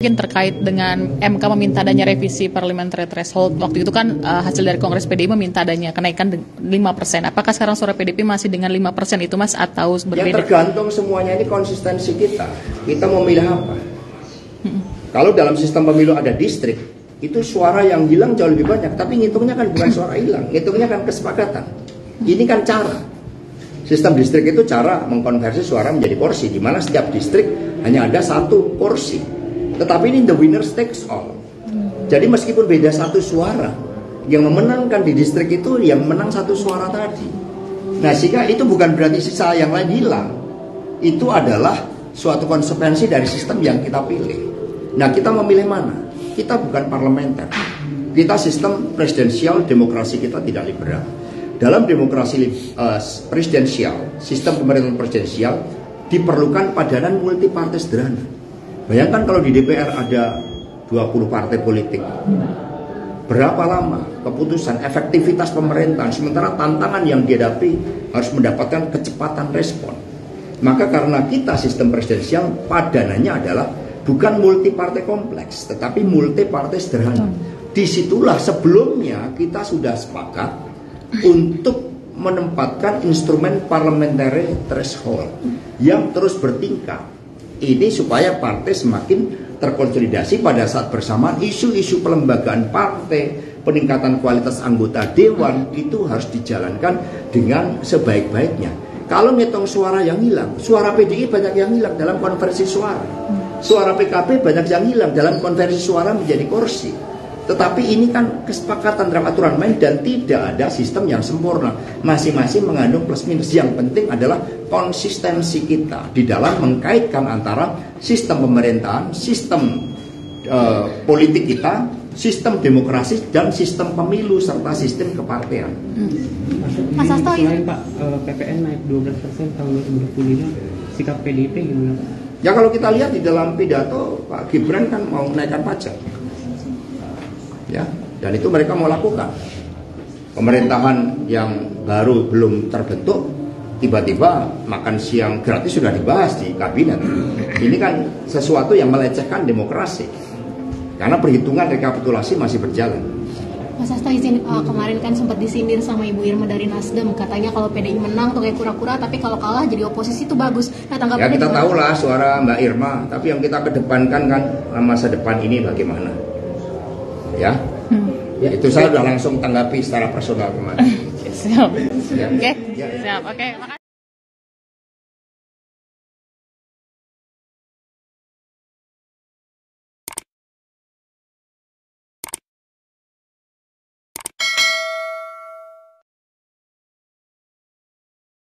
Mungkin terkait dengan MK meminta adanya revisi parliamentary threshold, waktu itu kan hasil dari Kongres PDI meminta adanya kenaikan 5%. Apakah sekarang suara PDIP masih dengan 5% itu, Mas, atau berbeda? Ya tergantung semuanya, ini konsistensi kita. Kita mau milih apa? Kalau dalam sistem pemilu ada distrik, itu suara yang hilang jauh lebih banyak. Tapi ngitungnya kan bukan suara hilang, ngitungnya kan kesepakatan. Ini kan cara. Sistem distrik itu cara mengkonversi suara menjadi kursi, di mana setiap distrik hanya ada satu kursi. Tetapi ini the winner takes all. Jadi meskipun beda satu suara, yang memenangkan di distrik itu yang menang satu suara tadi. Nah, sehingga itu bukan berarti sisa yang lain hilang. Itu adalah suatu konsekuensi dari sistem yang kita pilih. Nah, kita memilih mana? Kita bukan parlementer. Kita sistem presidensial, demokrasi kita tidak liberal. Dalam demokrasi presidensial, sistem pemerintahan presidensial, diperlukan padanan multi partai sederhana. Bayangkan kalau di DPR ada 20 partai politik. Berapa lama keputusan, efektivitas pemerintahan, sementara tantangan yang dihadapi harus mendapatkan kecepatan respon. Maka karena kita sistem presidensial, padanannya adalah bukan multi partai kompleks, tetapi multi partai sederhana. Disitulah sebelumnya kita sudah sepakat untuk menempatkan instrumen parliamentary threshold yang terus bertingkat. Ini supaya partai semakin terkonsolidasi pada saat bersamaan isu-isu pelembagaan partai, peningkatan kualitas anggota dewan itu harus dijalankan dengan sebaik-baiknya. Kalau ngitung suara yang hilang, suara PDI banyak yang hilang dalam konversi suara. Suara PKB banyak yang hilang dalam konversi suara menjadi kursi. Tetapi ini kan kesepakatan dalam aturan main dan tidak ada sistem yang sempurna. Masing-masing mengandung plus minus. Yang penting adalah konsistensi kita di dalam mengkaitkan antara sistem pemerintahan, sistem politik kita, sistem demokrasi, dan sistem pemilu serta sistem kepartean. Mas Hasto, selain Pak PPN naik 12% tahun 2025, sikap PDIP gimana Pak? Ya kalau kita lihat di dalam pidato Pak Gibran kan mau menaikkan pajak. Ya, dan itu mereka mau lakukan. Pemerintahan yang baru belum terbentuk, tiba-tiba makan siang gratis sudah dibahas di kabinet. Ini kan sesuatu yang melecehkan demokrasi. Karena perhitungan rekapitulasi masih berjalan. Mas Hasto, izin, kemarin kan sempat disindir sama Ibu Irma dari Nasdem, katanya kalau PDI menang tuh kayak kura-kura, tapi kalau kalah jadi oposisi itu bagus. Nah, ya kita tahulah suara Mbak Irma, tapi yang kita kedepankan kan masa depan ini bagaimana? Ya, itu saya sudah langsung tanggapi secara personal kemarin. Siap. Oke, siap. Oke.